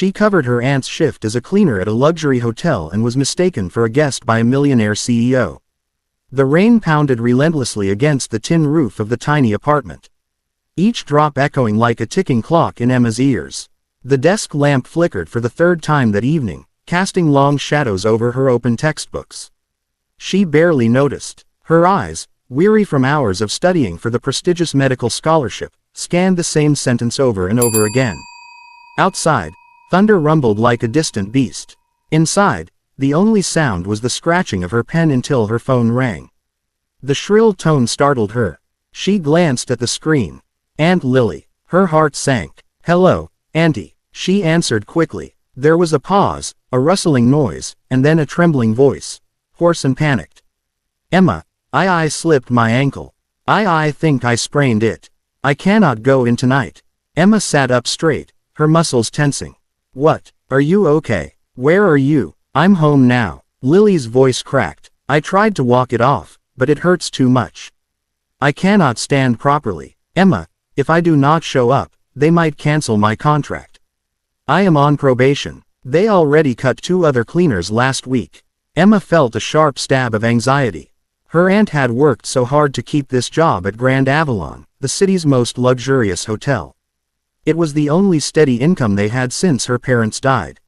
She covered her aunt's shift as a cleaner at a luxury hotel and was mistaken for a guest by a millionaire CEO. The rain pounded relentlessly against the tin roof of the tiny apartment, each drop echoing like a ticking clock in Emma's ears. The desk lamp flickered for the third time that evening, casting long shadows over her open textbooks. She barely noticed. Her eyes, weary from hours of studying for the prestigious medical scholarship, scanned the same sentence over and over again. Outside, thunder rumbled like a distant beast. Inside, the only sound was the scratching of her pen until her phone rang. The shrill tone startled her. She glanced at the screen. Aunt Lily. Her heart sank. "Hello, Auntie," she answered quickly. There was a pause, a rustling noise, and then a trembling voice, hoarse and panicked. "Emma, I slipped my ankle. I think I sprained it. I cannot go in tonight." Emma sat up straight, her muscles tensing. "What? Are you okay? Where are you?" "I'm home now." Lily's voice cracked. "I tried to walk it off, but it hurts too much. I cannot stand properly. Emma, if I do not show up, they might cancel my contract. I am on probation. They already cut 2 other cleaners last week." Emma felt a sharp stab of anxiety. Her aunt had worked so hard to keep this job at Grand Avalon, the city's most luxurious hotel. It was the only steady income they had since her parents died.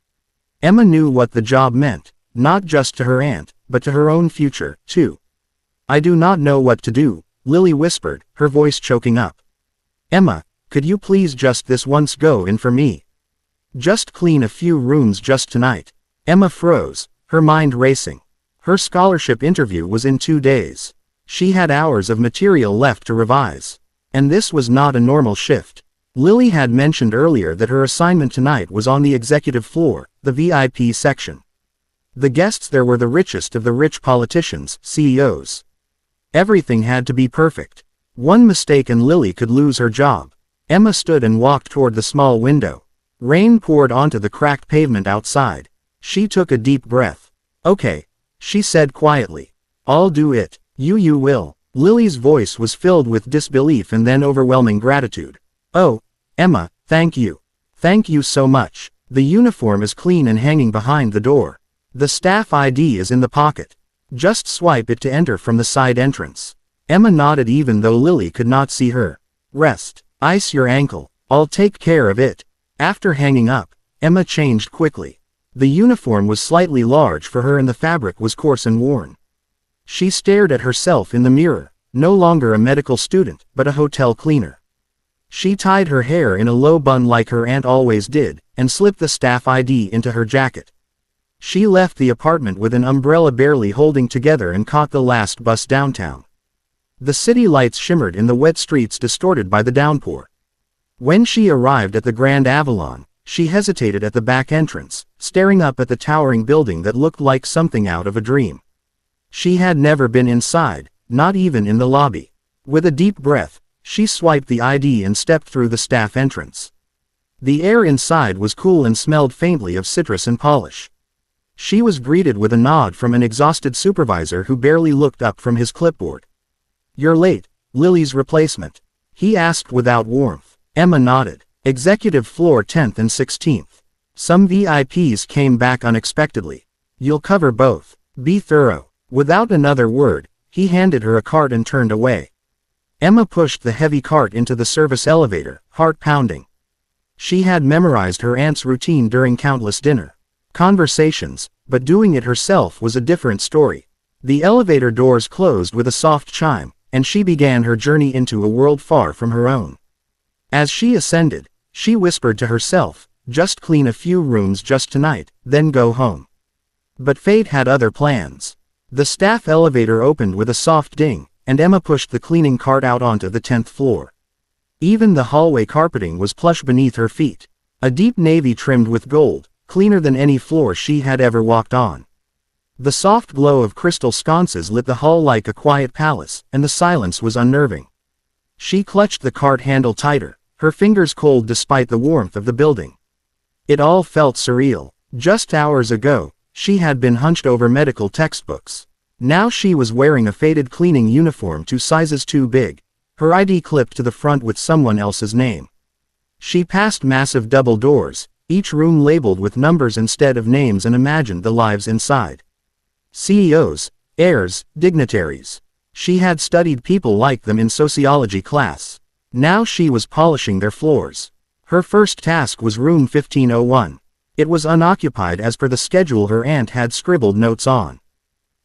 Emma knew what the job meant, not just to her aunt, but to her own future, too. "I do not know what to do," Lily whispered, her voice choking up. "Emma, could you please just this once go in for me? Just clean a few rooms just tonight." Emma froze, her mind racing. Her scholarship interview was in 2 days. She had hours of material left to revise. And this was not a normal shift. Lily had mentioned earlier that her assignment tonight was on the executive floor, the VIP section. The guests there were the richest of the rich politicians, CEOs. Everything had to be perfect. One mistake and Lily could lose her job. Emma stood and walked toward the small window. Rain poured onto the cracked pavement outside. She took a deep breath. "Okay," she said quietly. "I'll do it." You will." Lily's voice was filled with disbelief and then overwhelming gratitude. "Oh, Emma, thank you. Thank you so much. The uniform is clean and hanging behind the door. The staff ID is in the pocket. Just swipe it to enter from the side entrance." Emma nodded even though Lily could not see her. "Rest. Ice your ankle. I'll take care of it." After hanging up, Emma changed quickly. The uniform was slightly large for her and the fabric was coarse and worn. She stared at herself in the mirror, no longer a medical student, but a hotel cleaner. She tied her hair in a low bun like her aunt always did, and slipped the staff ID into her jacket. She left the apartment with an umbrella barely holding together and caught the last bus downtown. The city lights shimmered in the wet streets distorted by the downpour. When she arrived at the Grand Avalon, she hesitated at the back entrance, staring up at the towering building that looked like something out of a dream. She had never been inside, not even in the lobby. With a deep breath, she swiped the ID and stepped through the staff entrance. The air inside was cool and smelled faintly of citrus and polish. She was greeted with a nod from an exhausted supervisor who barely looked up from his clipboard. "You're late, Lily's replacement," he asked without warmth. Emma nodded. "Executive floor 10th and 16th. Some VIPs came back unexpectedly. You'll cover both. Be thorough." Without another word, he handed her a cart and turned away. Emma pushed the heavy cart into the service elevator, heart pounding. She had memorized her aunt's routine during countless dinner conversations, but doing it herself was a different story. The elevator doors closed with a soft chime, and she began her journey into a world far from her own. As she ascended, she whispered to herself, "Just clean a few rooms just tonight, then go home." But fate had other plans. The staff elevator opened with a soft ding, and Emma pushed the cleaning cart out onto the 10th floor. Even the hallway carpeting was plush beneath her feet. A deep navy trimmed with gold, cleaner than any floor she had ever walked on. The soft glow of crystal sconces lit the hall like a quiet palace, and the silence was unnerving. She clutched the cart handle tighter, her fingers cold despite the warmth of the building. It all felt surreal. Just hours ago, she had been hunched over medical textbooks. Now she was wearing a faded cleaning uniform 2 sizes too big, her ID clipped to the front with someone else's name. She passed massive double doors, each room labeled with numbers instead of names, and imagined the lives inside. CEOs, heirs, dignitaries. She had studied people like them in sociology class. Now she was polishing their floors. Her first task was room 1501. It was unoccupied as per the schedule her aunt had scribbled notes on.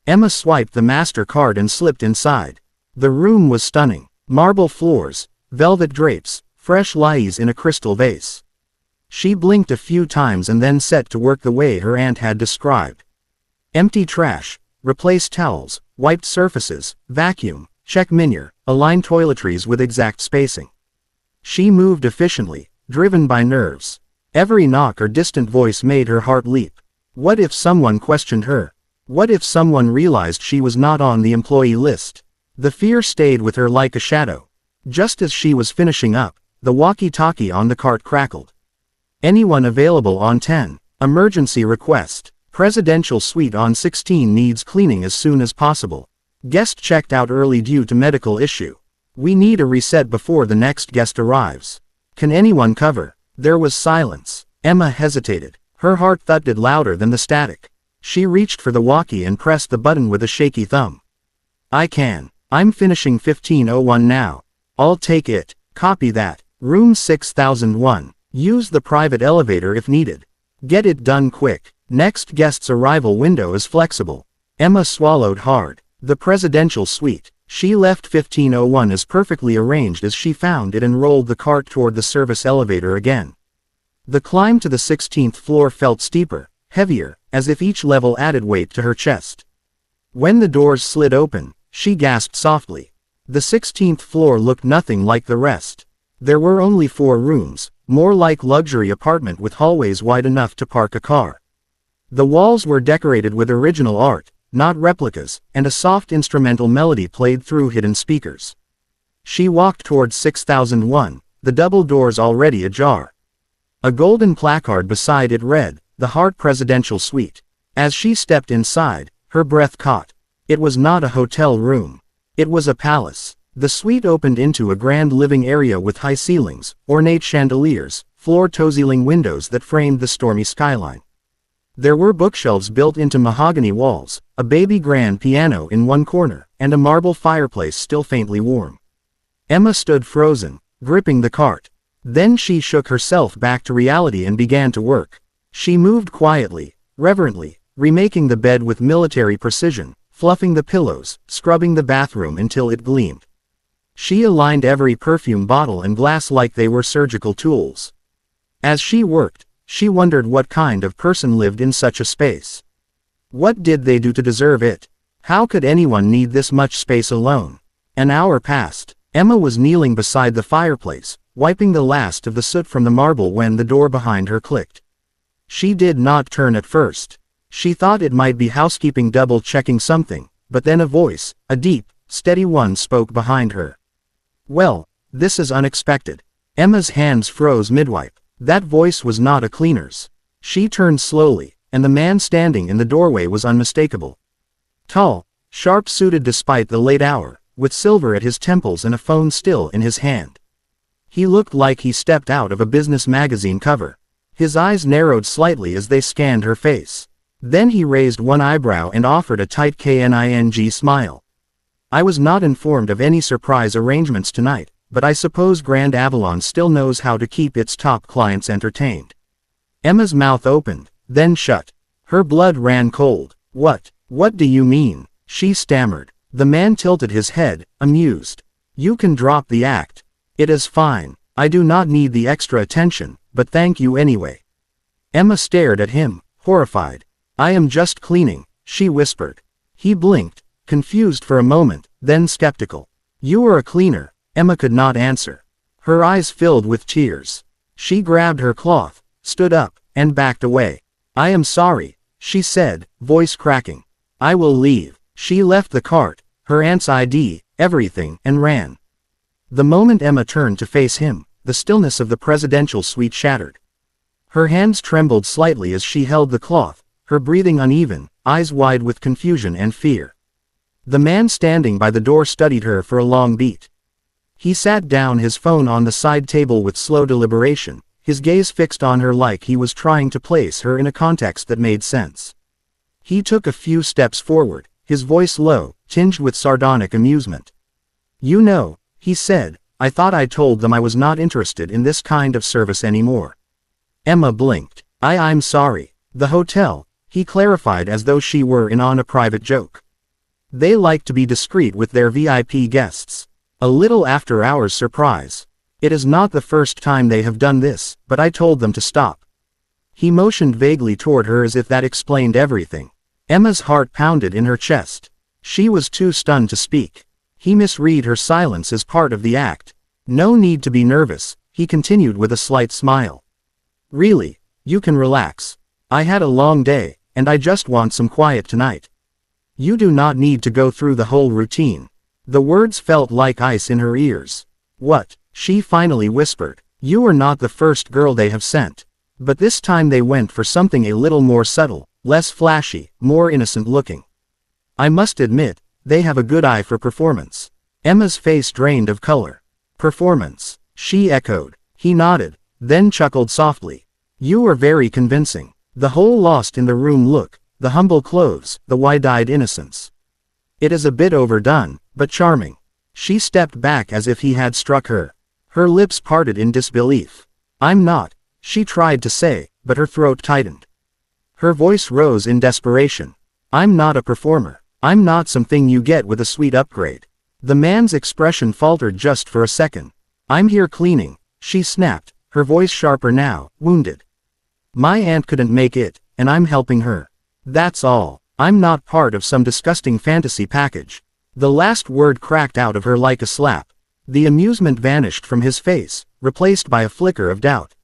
Emma swiped the master card and slipped inside. The room was stunning. Marble floors, velvet drapes, fresh lilies in a crystal vase. She blinked a few times and then set to work the way her aunt had described. Empty trash, replace towels, wiped surfaces, vacuum, check manure, align toiletries with exact spacing. She moved efficiently, driven by nerves. Every knock or distant voice made her heart leap. What if someone questioned her? What if someone realized she was not on the employee list? The fear stayed with her like a shadow. Just as she was finishing up, the walkie-talkie on the cart crackled. Anyone available on 10. Emergency request. Presidential suite on 16 needs cleaning as soon as possible. Guest checked out early due to medical issue. We need a reset before the next guest arrives. Can anyone cover? There was silence. Emma hesitated. Her heart thudded louder than the static. She reached for the walkie and pressed the button with a shaky thumb. I can. I'm finishing 1501 now. I'll take it. Copy that. Room 6001. Use the private elevator if needed. Get it done quick. Next guest's arrival window is flexible. Emma swallowed hard. The presidential suite. She left 1501 as perfectly arranged as she found it and rolled the cart toward the service elevator again. The climb to the 16th floor felt steeper, heavier, as if each level added weight to her chest. When the doors slid open, she gasped softly. The 16th floor looked nothing like the rest. There were only 4 rooms, more like luxury apartment with hallways wide enough to park a car. The walls were decorated with original art, not replicas, and a soft instrumental melody played through hidden speakers. She walked towards 6001, the double doors already ajar. A golden placard beside it read, "The Hart Presidential Suite." As she stepped inside, her breath caught. It was not a hotel room. It was a palace. The suite opened into a grand living area with high ceilings, ornate chandeliers, floor-to-ceiling windows that framed the stormy skyline. There were bookshelves built into mahogany walls, a baby grand piano in one corner, and a marble fireplace still faintly warm. Emma stood frozen, gripping the cart. Then she shook herself back to reality and began to work. She moved quietly, reverently, remaking the bed with military precision, fluffing the pillows, scrubbing the bathroom until it gleamed. She aligned every perfume bottle and glass like they were surgical tools. As she worked, she wondered what kind of person lived in such a space. What did they do to deserve it? How could anyone need this much space alone? An hour passed. Emma was kneeling beside the fireplace, wiping the last of the soot from the marble when the door behind her clicked. She did not turn at first. She thought it might be housekeeping double-checking something, but then a voice, a deep, steady one, spoke behind her. Well, this is unexpected. Emma's hands froze mid-wipe. That voice was not a cleaner's. She turned slowly, and the man standing in the doorway was unmistakable. Tall, sharp-suited despite the late hour, with silver at his temples and a phone still in his hand. He looked like he stepped out of a business magazine cover. His eyes narrowed slightly as they scanned her face. Then he raised one eyebrow and offered a tight KNING smile. I was not informed of any surprise arrangements tonight, but I suppose Grand Avalon still knows how to keep its top clients entertained. Emma's mouth opened, then shut. Her blood ran cold. What do you mean? She stammered. The man tilted his head, amused. You can drop the act. It is fine. I do not need the extra attention, but thank you anyway. Emma stared at him, horrified. I am just cleaning, she whispered. He blinked, confused for a moment, then skeptical. You are a cleaner. Emma could not answer. Her eyes filled with tears. She grabbed her cloth, stood up, and backed away. I am sorry, she said, voice cracking. I will leave. She left the cart, her aunt's ID, everything, and ran. The moment Emma turned to face him, the stillness of the presidential suite shattered. Her hands trembled slightly as she held the cloth, her breathing uneven, eyes wide with confusion and fear. The man standing by the door studied her for a long beat. He sat down, his phone on the side table with slow deliberation, his gaze fixed on her like he was trying to place her in a context that made sense. He took a few steps forward, his voice low, tinged with sardonic amusement. "You know," he said, "I thought I told them I was not interested in this kind of service anymore." Emma blinked. I'm sorry. The hotel," he clarified as though she were in on a private joke. "They like to be discreet with their VIP guests. A little after-hours surprise. It is not the first time they have done this, but I told them to stop." He motioned vaguely toward her as if that explained everything. Emma's heart pounded in her chest. She was too stunned to speak. He misread her silence as part of the act. "No need to be nervous," he continued with a slight smile. "Really, you can relax. I had a long day, and I just want some quiet tonight. You do not need to go through the whole routine." The words felt like ice in her ears. "What?" she finally whispered. "You are not the first girl they have sent. But this time they went for something a little more subtle, less flashy, more innocent looking. I must admit, they have a good eye for performance." Emma's face drained of color. "Performance," she echoed. He nodded, then chuckled softly. "You are very convincing. The whole lost in the room look, the humble clothes, the wide-eyed innocence. It is a bit overdone, but charming." She stepped back as if he had struck her. Her lips parted in disbelief. "I'm not," she tried to say, but her throat tightened. Her voice rose in desperation. "I'm not a performer. I'm not something you get with a sweet upgrade." The man's expression faltered just for a second. "I'm here cleaning," she snapped, her voice sharper now, wounded. "My aunt couldn't make it, and I'm helping her. That's all. I'm not part of some disgusting fantasy package." The last word cracked out of her like a slap. The amusement vanished from his face, replaced by a flicker of doubt.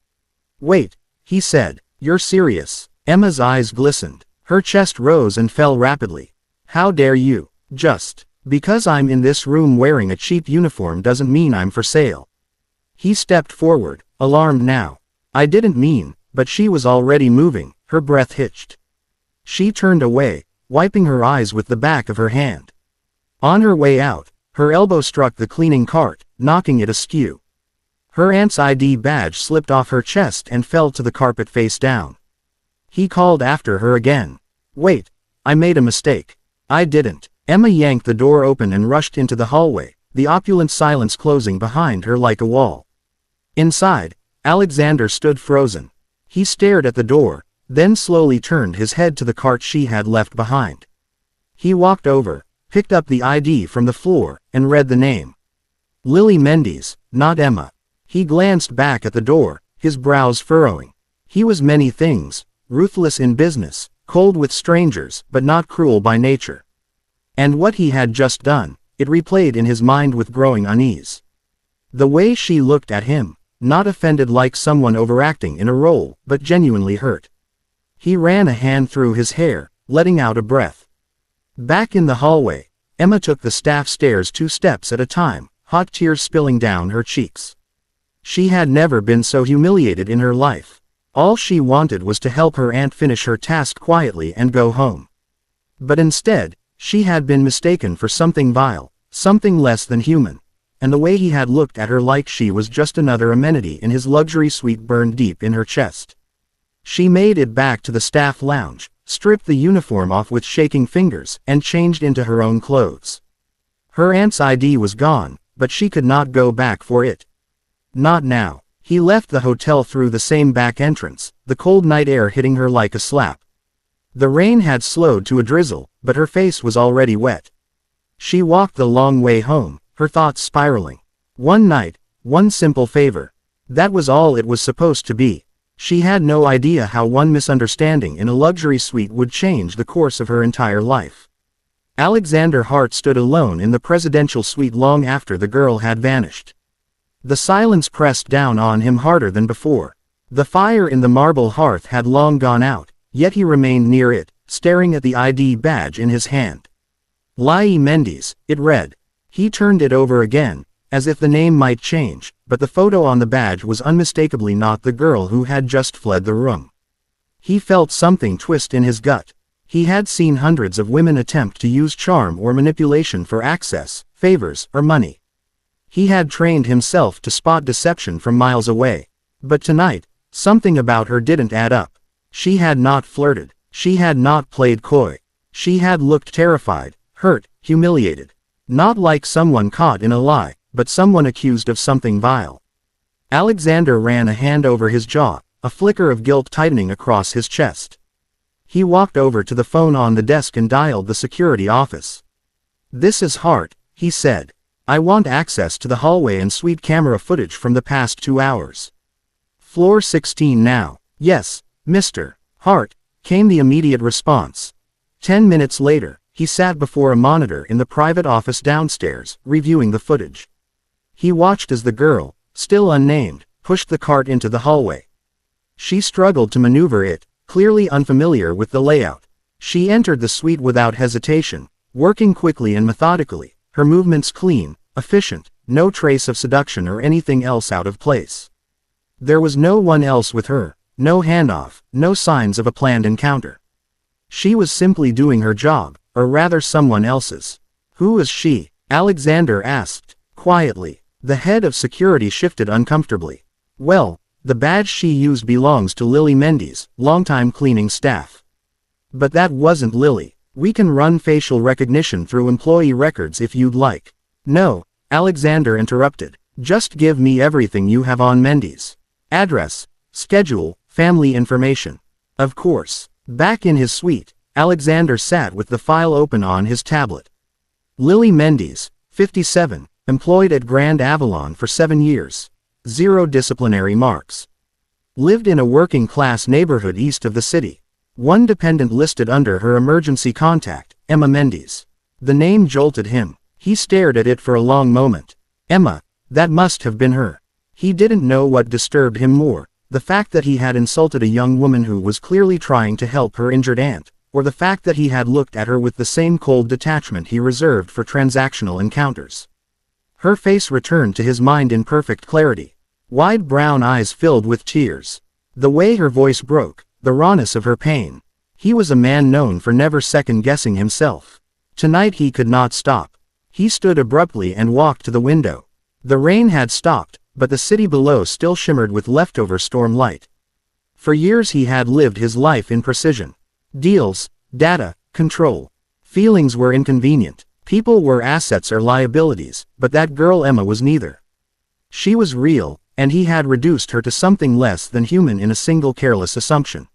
"Wait," he said, "you're serious?" Emma's eyes glistened. Her chest rose and fell rapidly. "How dare you? Just because I'm in this room wearing a cheap uniform doesn't mean I'm for sale." He stepped forward, alarmed now. "I didn't mean," but she was already moving, her breath hitched. She turned away, wiping her eyes with the back of her hand. On her way out, her elbow struck the cleaning cart, knocking it askew. Her aunt's ID badge slipped off her chest and fell to the carpet face down. He called after her again. "Wait, I made a mistake." "I didn't." Emma yanked the door open and rushed into the hallway, the opulent silence closing behind her like a wall. Inside, Alexander stood frozen. He stared at the door, then slowly turned his head to the cart she had left behind. He walked over, picked up the ID from the floor, and read the name. Lily Mendes, not Emma. He glanced back at the door, his brows furrowing. He was many things: ruthless in business, cold with strangers, but not cruel by nature. And what he had just done, it replayed in his mind with growing unease. The way she looked at him, not offended like someone overacting in a role, but genuinely hurt. He ran a hand through his hair, letting out a breath. Back in the hallway, Emma took the staff stairs 2 steps at a time, hot tears spilling down her cheeks. She had never been so humiliated in her life. All she wanted was to help her aunt finish her task quietly and go home. But instead, she had been mistaken for something vile, something less than human. And the way he had looked at her like she was just another amenity in his luxury suite burned deep in her chest. She made it back to the staff lounge, stripped the uniform off with shaking fingers, and changed into her own clothes. Her aunt's ID was gone, but she could not go back for it. Not now. He left the hotel through the same back entrance, the cold night air hitting her like a slap. The rain had slowed to a drizzle, but her face was already wet. She walked the long way home, her thoughts spiraling. One night, one simple favor. That was all it was supposed to be. She had no idea how one misunderstanding in a luxury suite would change the course of her entire life. Alexander Hart stood alone in the presidential suite long after the girl had vanished. The silence pressed down on him harder than before. The fire in the marble hearth had long gone out, yet he remained near it, staring at the ID badge in his hand. Lily Mendes, it read. He turned it over again, as if the name might change, but the photo on the badge was unmistakably not the girl who had just fled the room. He felt something twist in his gut. He had seen hundreds of women attempt to use charm or manipulation for access, favors, or money. He had trained himself to spot deception from miles away. But tonight, Something about her didn't add up. She had not flirted. She had not played coy. She had looked terrified, hurt, humiliated. Not like someone caught in a lie, but someone accused of something vile. Alexander ran a hand over his jaw, a flicker of guilt tightening across his chest. He walked over to the phone on the desk and dialed the security office. "This is Hart," he said. "I want access to the hallway and suite camera footage from the past 2 hours. Floor 16 now." "Yes, Mr. Hart," came the immediate response. 10 minutes later, he sat before a monitor in the private office downstairs, reviewing the footage. He watched as the girl, still unnamed, pushed the cart into the hallway. She struggled to maneuver it, clearly unfamiliar with the layout. She entered the suite without hesitation, working quickly and methodically, her movements clean, efficient, no trace of seduction or anything else out of place. There was no one else with her, no handoff, no signs of a planned encounter. She was simply doing her job, or rather someone else's. "Who is she?" Alexander asked, quietly. The head of security shifted uncomfortably. "Well, the badge she used belongs to Lily Mendes, longtime cleaning staff." "But that wasn't Lily. We can run facial recognition through employee records if you'd like." "No," Alexander interrupted. "Just give me everything you have on Mendes. Address, schedule, family information." Of course. Back in his suite, Alexander sat with the file open on his tablet. Lily Mendes, 57, employed at Grand Avalon for 7 years. 0 disciplinary marks. Lived in a working-class neighborhood east of the city. 1 dependent listed under her emergency contact, Emma Mendes. The name jolted him. He stared at it for a long moment. Emma, that must have been her. He didn't know what disturbed him more, the fact that he had insulted a young woman who was clearly trying to help her injured aunt, or the fact that he had looked at her with the same cold detachment he reserved for transactional encounters. Her face returned to his mind in perfect clarity. Wide brown eyes filled with tears. The way her voice broke, the rawness of her pain. He was a man known for never second-guessing himself. Tonight he could not stop. He stood abruptly and walked to the window. The rain had stopped, but the city below still shimmered with leftover storm light. For years he had lived his life in precision. Deals, data, control. Feelings were inconvenient. People were assets or liabilities, but that girl Emma was neither. She was real, and he had reduced her to something less than human in a single careless assumption.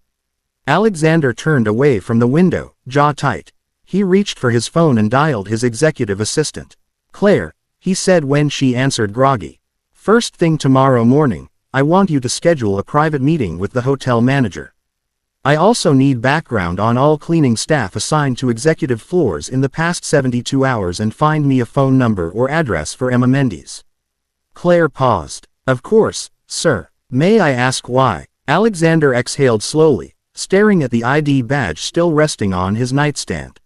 Alexander turned away from the window, jaw tight. He reached for his phone and dialed his executive assistant. "Claire," he said when she answered groggy. "First thing tomorrow morning, I want you to schedule a private meeting with the hotel manager. I also need background on all cleaning staff assigned to executive floors in the past 72 hours and find me a phone number or address for Emma Mendes." Claire paused. "Of course, sir. May I ask why?" Alexander exhaled slowly, staring at the ID badge still resting on his nightstand.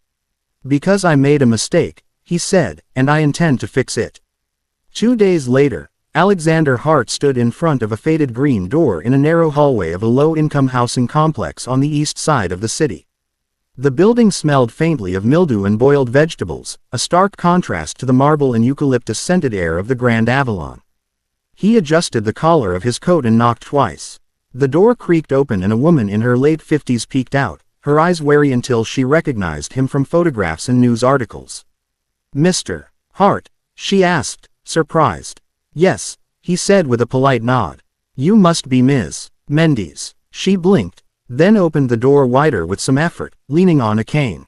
"Because I made a mistake," he said, "and I intend to fix it." 2 days later, Alexander Hart stood in front of a faded green door in a narrow hallway of a low-income housing complex on the east side of the city. The building smelled faintly of mildew and boiled vegetables, a stark contrast to the marble and eucalyptus-scented air of the Grand Avalon. He adjusted the collar of his coat and knocked twice. The door creaked open and a woman in her late 50s peeked out, her eyes wary until she recognized him from photographs and news articles. "Mr. Hart?" she asked, surprised. "Yes," he said with a polite nod. "You must be Ms. Mendes." She blinked, then opened the door wider with some effort, leaning on a cane.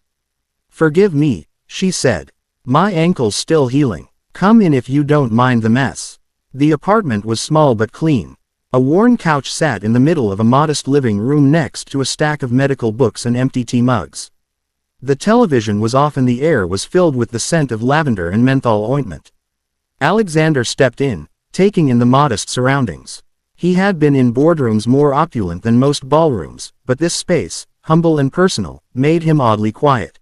"Forgive me," she said. "My ankle's still healing. Come in if you don't mind the mess." The apartment was small but clean. A worn couch sat in the middle of a modest living room next to a stack of medical books and empty tea mugs. The television was off and the air was filled with the scent of lavender and menthol ointment. Alexander stepped in, taking in the modest surroundings. He had been in boardrooms more opulent than most ballrooms, but this space, humble and personal, made him oddly quiet.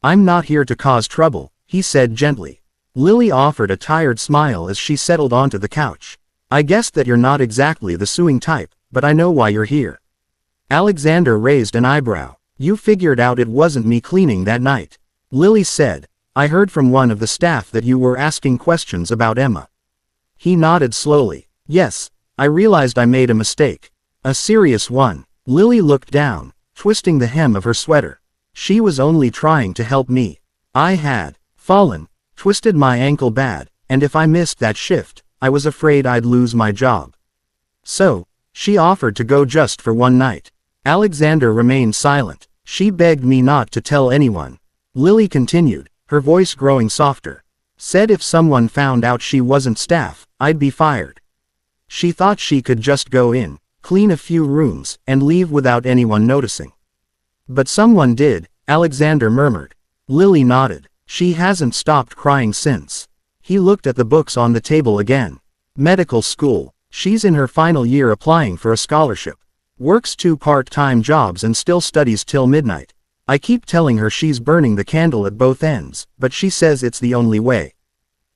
"I'm not here to cause trouble," he said gently. Lily offered a tired smile as she settled onto the couch. "I guess that you're not exactly the suing type, but I know why you're here." Alexander raised an eyebrow. "You figured out it wasn't me cleaning that night." Lily said, "I heard from one of the staff that you were asking questions about Emma." He nodded slowly. "Yes, I realized I made a mistake. A serious one. Lily looked down, twisting the hem of her sweater. She was only trying to help me. I had fallen, twisted my ankle bad, and if I missed that shift, I was afraid I'd lose my job. So, she offered to go just for one night. Alexander remained silent. She begged me not to tell anyone. Lily continued, her voice growing softer. Said if someone found out she wasn't staff, I'd be fired. She thought she could just go in, clean a few rooms, and leave without anyone noticing. But someone did, Alexander murmured. Lily nodded. She hasn't stopped crying since. He looked at the books on the table again. Medical school. She's in her final year applying for a scholarship. Works 2 part-time jobs and still studies till midnight. I keep telling her she's burning the candle at both ends, but she says it's the only way.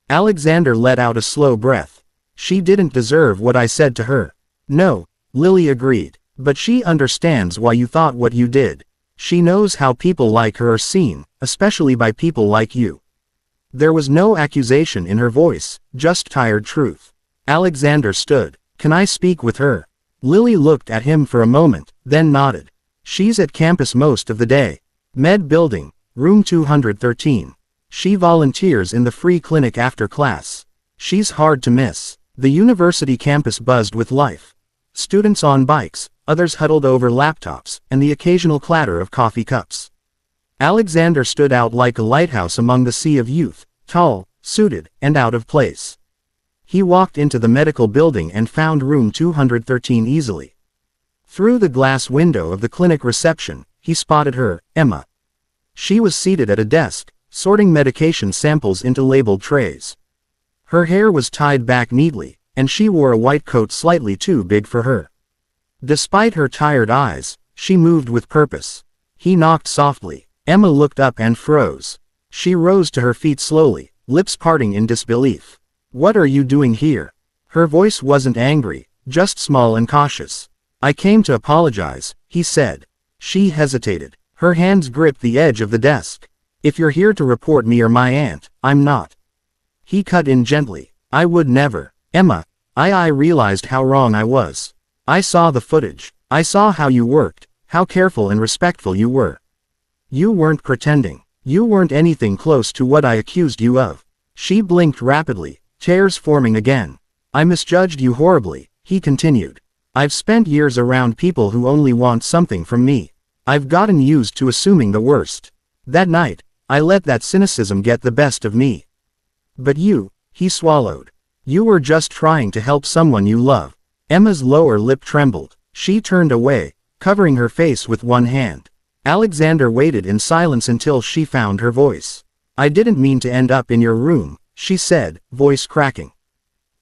Alexander let out a slow breath. She didn't deserve what I said to her. No, Lily agreed. But she understands why you thought what you did. She knows how people like her are seen, especially by people like you. There was no accusation in her voice, just tired truth. Alexander stood. Can I speak with her? Lily looked at him for a moment, then nodded. She's at campus most of the day. Med building, room 213. She volunteers in the free clinic after class. She's hard to miss. The university campus buzzed with life. Students on bikes, others huddled over laptops, and the occasional clatter of coffee cups. Alexander stood out like a lighthouse among the sea of youth, tall, suited, and out of place. He walked into the medical building and found room 213 easily. Through the glass window of the clinic reception, he spotted her, Emma. She was seated at a desk, sorting medication samples into labeled trays. Her hair was tied back neatly, and she wore a white coat slightly too big for her. Despite her tired eyes, she moved with purpose. He knocked softly. Emma looked up and froze. She rose to her feet slowly, lips parting in disbelief. What are you doing here? Her voice wasn't angry, just small and cautious. I came to apologize, he said. She hesitated. Her hands gripped the edge of the desk. If you're here to report me or my aunt, I'm not. He cut in gently. I would never. Emma, I realized how wrong I was. I saw the footage. I saw how you worked, how careful and respectful you were. You weren't pretending. You weren't anything close to what I accused you of. She blinked rapidly, tears forming again. I misjudged you horribly, he continued. I've spent years around people who only want something from me. I've gotten used to assuming the worst. That night, I let that cynicism get the best of me. But you, he swallowed. You were just trying to help someone you love. Emma's lower lip trembled. She turned away, covering her face with one hand. Alexander waited in silence until she found her voice. I didn't mean to end up in your room, she said, voice cracking.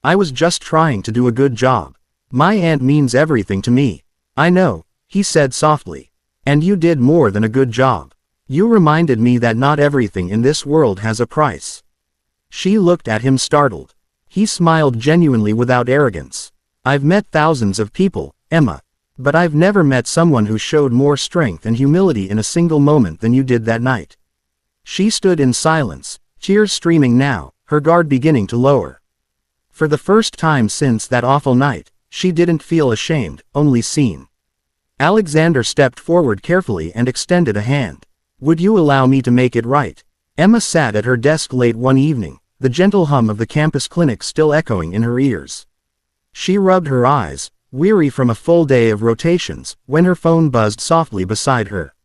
I was just trying to do a good job. My aunt means everything to me. I know, he said softly. And you did more than a good job. You reminded me that not everything in this world has a price. She looked at him startled. He smiled genuinely without arrogance. I've met thousands of people, Emma. But I've never met someone who showed more strength and humility in a single moment than you did that night. She stood in silence, tears streaming now, her guard beginning to lower. For the first time since that awful night, she didn't feel ashamed, only seen. Alexander stepped forward carefully and extended a hand. Would you allow me to make it right? Emma sat at her desk late one evening, the gentle hum of the campus clinic still echoing in her ears. She rubbed her eyes, weary from a full day of rotations, when her phone buzzed softly beside her.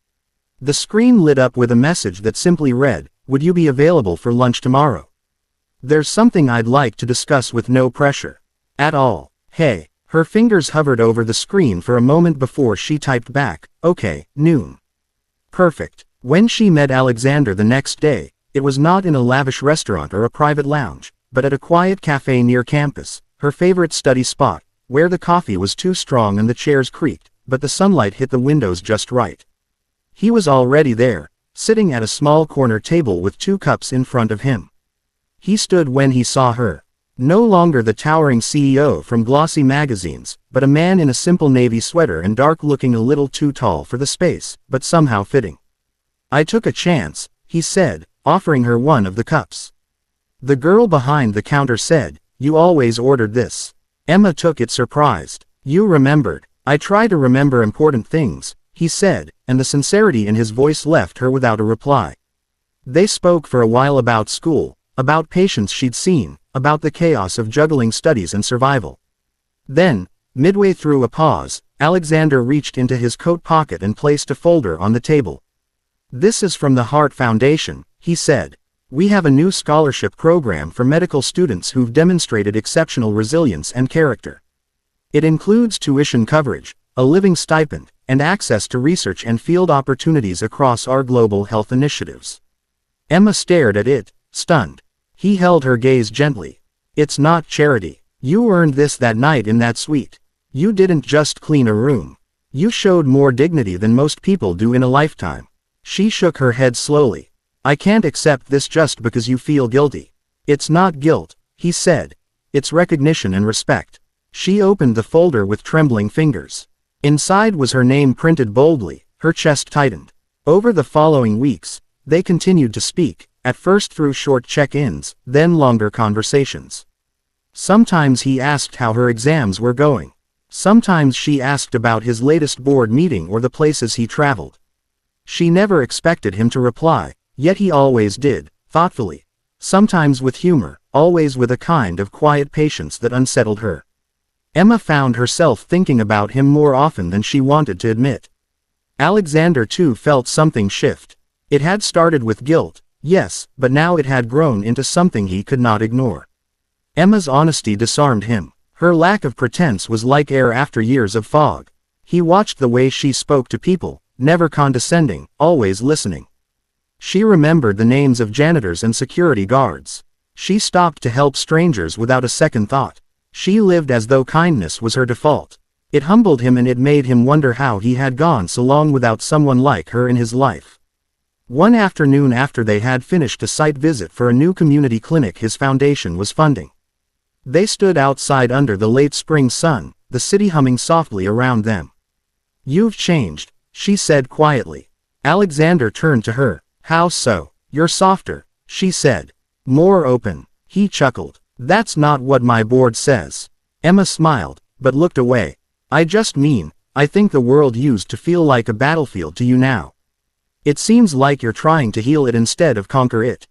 The screen lit up with a message that simply read, would you be available for lunch tomorrow? There's something I'd like to discuss with no pressure. At all. Hey. Her fingers hovered over the screen for a moment before she typed back, okay, noon. Perfect. When she met Alexander the next day, it was not in a lavish restaurant or a private lounge, but at a quiet cafe near campus, her favorite study spot, where the coffee was too strong and the chairs creaked, but the sunlight hit the windows just right. He was already there, sitting at a small corner table with 2 cups in front of him. He stood when he saw her. No longer the towering CEO from glossy magazines, but a man in a simple navy sweater and dark looking a little too tall for the space, but somehow fitting. I took a chance, he said, offering her one of the cups. The girl behind the counter said, you always ordered this. Emma took it surprised. You remembered. I try to remember important things, he said, and the sincerity in his voice left her without a reply. They spoke for a while about school, about patients she'd seen, about the chaos of juggling studies and survival. Then, midway through a pause, Alexander reached into his coat pocket and placed a folder on the table. "This is from the Heart Foundation," he said. "We have a new scholarship program for medical students who've demonstrated exceptional resilience and character. It includes tuition coverage, a living stipend, and access to research and field opportunities across our global health initiatives." Emma stared at it, stunned. He held her gaze gently. "It's not charity. You earned this that night in that suite. You didn't just clean a room. You showed more dignity than most people do in a lifetime." She shook her head slowly. "I can't accept this just because you feel guilty." "It's not guilt," he said. "It's recognition and respect." She opened the folder with trembling fingers. Inside was her name printed boldly, her chest tightened. Over the following weeks, they continued to speak, at first through short check-ins, then longer conversations. Sometimes he asked how her exams were going. Sometimes she asked about his latest board meeting or the places he traveled. She never expected him to reply, yet he always did, thoughtfully. Sometimes with humor, always with a kind of quiet patience that unsettled her. Emma found herself thinking about him more often than she wanted to admit. Alexander too felt something shift. It had started with guilt, yes, but now it had grown into something he could not ignore. Emma's honesty disarmed him. Her lack of pretense was like air after years of fog. He watched the way she spoke to people, never condescending, always listening. She remembered the names of janitors and security guards. She stopped to help strangers without a second thought. She lived as though kindness was her default. It humbled him and it made him wonder how he had gone so long without someone like her in his life. One afternoon after they had finished a site visit for a new community clinic his foundation was funding. They stood outside under the late spring sun, the city humming softly around them. "You've changed," she said quietly. Alexander turned to her. "How so?" "You're softer," she said. "More open." He chuckled. "That's not what my board says." Emma smiled, but looked away. "I just mean, I think the world used to feel like a battlefield to you now. It seems like you're trying to heal it instead of conquer it."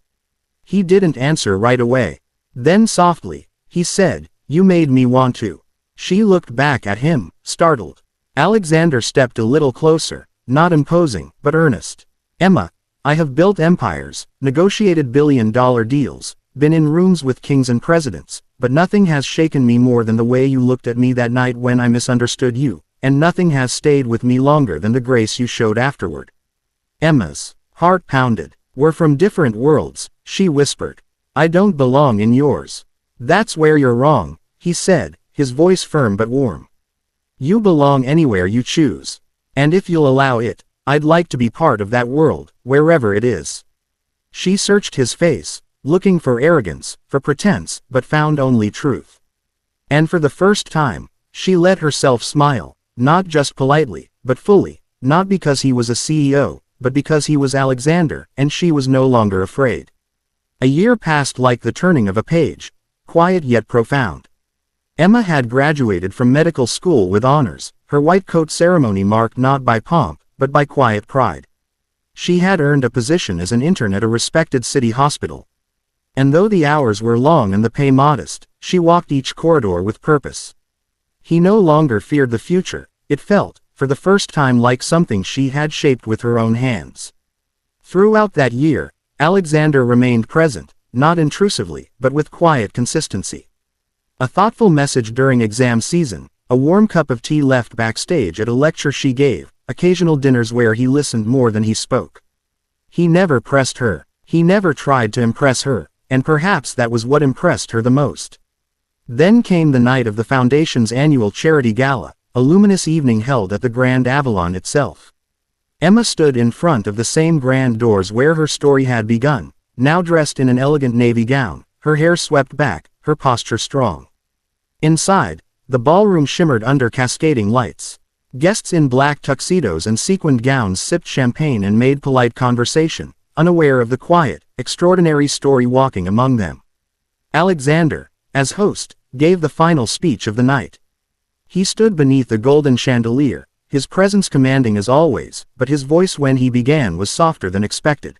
He didn't answer right away. Then softly, he said, "You made me want to." She looked back at him, startled. Alexander stepped a little closer, not imposing, but earnest. "Emma, I have built empires, negotiated billion-dollar deals, been in rooms with kings and presidents, but nothing has shaken me more than the way you looked at me that night when I misunderstood you, and nothing has stayed with me longer than the grace you showed afterward." Emma's heart pounded. "We're from different worlds," she whispered. "I don't belong in yours." "That's where you're wrong," he said, his voice firm but warm. "You belong anywhere you choose. And if you'll allow it, I'd like to be part of that world, wherever it is." She searched his face, looking for arrogance, for pretense, but found only truth. And for the first time, she let herself smile, not just politely, but fully, not because he was a CEO, but because he was Alexander, and she was no longer afraid. A year passed like the turning of a page, quiet yet profound. Emma had graduated from medical school with honors, her white coat ceremony marked not by pomp, but by quiet pride. She had earned a position as an intern at a respected city hospital. And though the hours were long and the pay modest, she walked each corridor with purpose. He no longer feared the future. It felt, for the first time, like something she had shaped with her own hands. Throughout that year, Alexander remained present, not intrusively, but with quiet consistency. A thoughtful message during exam season, a warm cup of tea left backstage at a lecture she gave, occasional dinners where he listened more than he spoke. He never pressed her. He never tried to impress her, and perhaps that was what impressed her the most. Then came the night of the Foundation's annual charity gala, a luminous evening held at the Grand Avalon itself. Emma stood in front of the same grand doors where her story had begun, now dressed in an elegant navy gown, her hair swept back, her posture strong. Inside, the ballroom shimmered under cascading lights. Guests in black tuxedos and sequined gowns sipped champagne and made polite conversation, unaware of the quiet, extraordinary story walking among them. Alexander, as host, gave the final speech of the night. He stood beneath a golden chandelier, his presence commanding as always, but his voice when he began was softer than expected.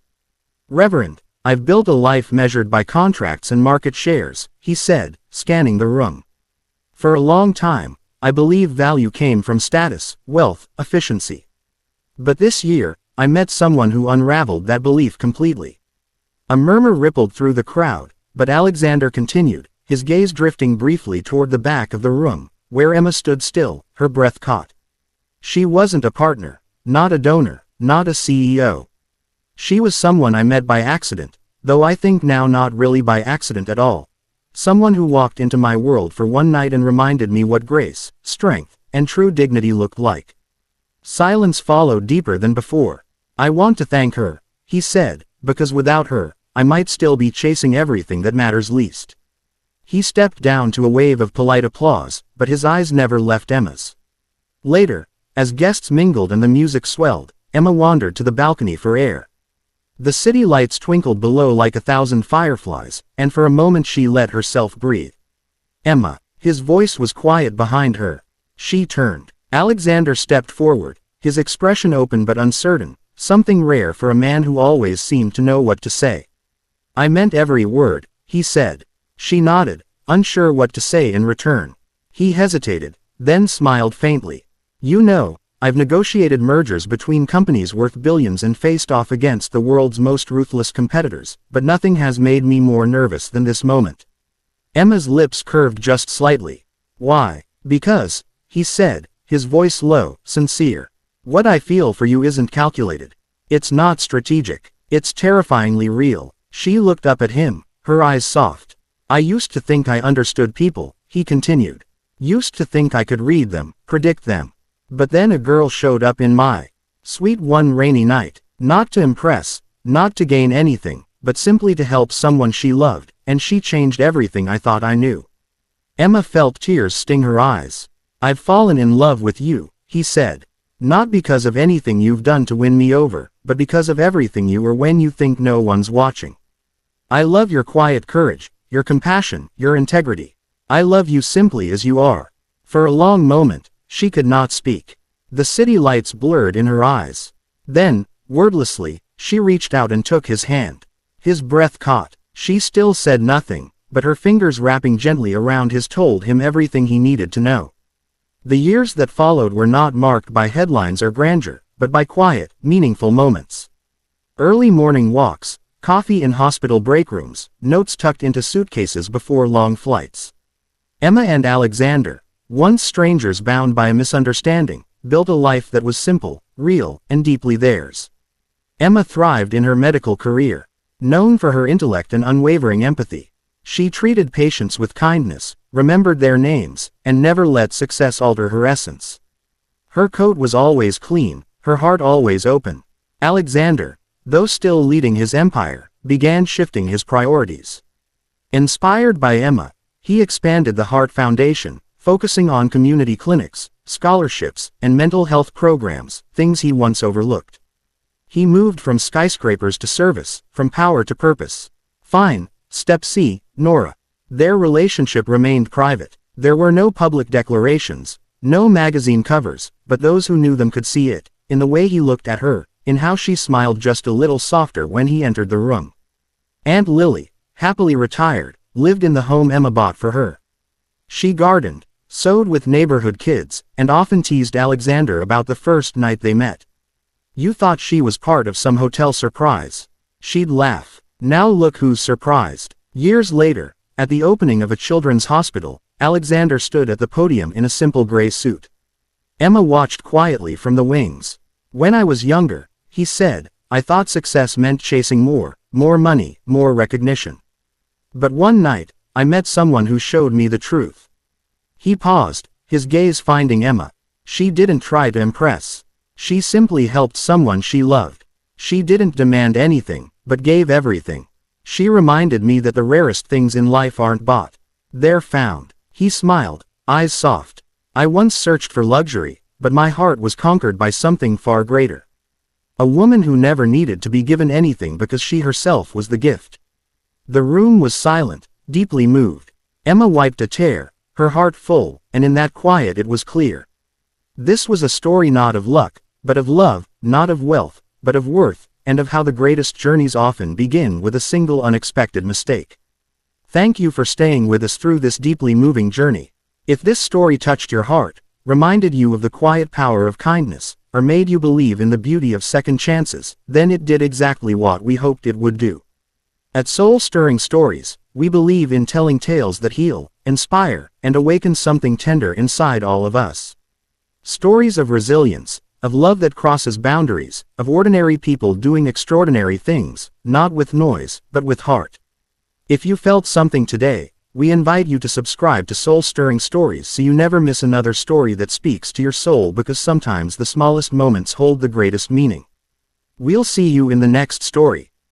"Reverend, I've built a life measured by contracts and market shares," he said, scanning the room. "For a long time, I believe value came from status, wealth, efficiency. But this year, I met someone who unraveled that belief completely." A murmur rippled through the crowd, but Alexander continued, his gaze drifting briefly toward the back of the room, where Emma stood still, her breath caught. She wasn't a partner, not a donor, not a CEO. She was someone I met by accident, though I think now not really by accident at all. Someone who walked into my world for one night and reminded me what grace, strength, and true dignity looked like. Silence followed deeper than before. "I want to thank her," he said, "because without her, I might still be chasing everything that matters least." He stepped down to a wave of polite applause, but his eyes never left Emma's. Later, as guests mingled and the music swelled, Emma wandered to the balcony for air. The city lights twinkled below like 1,000 fireflies, and for a moment she let herself breathe. "Emma." His voice was quiet behind her. She turned. Alexander stepped forward, his expression open but uncertain, something rare for a man who always seemed to know what to say. "I meant every word," he said. She nodded, unsure what to say in return. He hesitated, then smiled faintly. "You know, I've negotiated mergers between companies worth billions and faced off against the world's most ruthless competitors, but nothing has made me more nervous than this moment." Emma's lips curved just slightly. "Why?" "Because," he said, his voice low, sincere. "What I feel for you isn't calculated. It's not strategic. It's terrifyingly real." She looked up at him, her eyes soft. "I used to think I understood people," he continued. "Used to think I could read them, predict them. But then a girl showed up in my suite one rainy night, not to impress, not to gain anything, but simply to help someone she loved, and she changed everything I thought I knew." Emma felt tears sting her eyes. "I've fallen in love with you," he said. "Not because of anything you've done to win me over, but because of everything you are when you think no one's watching. I love your quiet courage, your compassion, your integrity. I love you simply as you are." For a long moment, she could not speak. The city lights blurred in her eyes. Then, wordlessly, she reached out and took his hand. His breath caught. She still said nothing, but her fingers wrapping gently around his told him everything he needed to know. The years that followed were not marked by headlines or grandeur, but by quiet, meaningful moments. Early morning walks, coffee in hospital break rooms, notes tucked into suitcases before long flights. Emma and Alexander, once strangers bound by a misunderstanding, built a life that was simple, real, and deeply theirs. Emma thrived in her medical career. Known for her intellect and unwavering empathy, she treated patients with kindness, remembered their names, and never let success alter her essence. Her coat was always clean, her heart always open. Alexander, though still leading his empire, began shifting his priorities. Inspired by Emma, he expanded the Heart Foundation, focusing on community clinics, scholarships, and mental health programs, things he once overlooked. He moved from skyscrapers to service, from power to purpose. Fine, Step C, Nora. Their relationship remained private. There were no public declarations, no magazine covers, but those who knew them could see it, in the way he looked at her, in how she smiled just a little softer when he entered the room. Aunt Lily, happily retired, lived in the home Emma bought for her. She gardened, sewed with neighborhood kids, and often teased Alexander about the first night they met. "You thought she was part of some hotel surprise." She'd laugh. "Now look who's surprised." Years later, at the opening of a children's hospital, Alexander stood at the podium in a simple gray suit. Emma watched quietly from the wings. "When I was younger," he said, "I thought success meant chasing more money, more recognition. But one night, I met someone who showed me the truth." He paused, his gaze finding Emma. She didn't try to impress. She simply helped someone she loved. She didn't demand anything, but gave everything. "She reminded me that the rarest things in life aren't bought. They're found." He smiled, eyes soft. "I once searched for luxury, but my heart was conquered by something far greater. A woman who never needed to be given anything because she herself was the gift." The room was silent, deeply moved. Emma wiped a tear, her heart full, and in that quiet it was clear. This was a story not of luck, but of love, not of wealth, but of worth, and of how the greatest journeys often begin with a single unexpected mistake. Thank you for staying with us through this deeply moving journey. If this story touched your heart, reminded you of the quiet power of kindness, or made you believe in the beauty of second chances, then it did exactly what we hoped it would do. At Soul-Stirring Stories, we believe in telling tales that heal, inspire, and awaken something tender inside all of us. Stories of resilience, of love that crosses boundaries, of ordinary people doing extraordinary things, not with noise, but with heart. If you felt something today, we invite you to subscribe to Soul-Stirring Stories so you never miss another story that speaks to your soul, because sometimes the smallest moments hold the greatest meaning. We'll see you in the next story.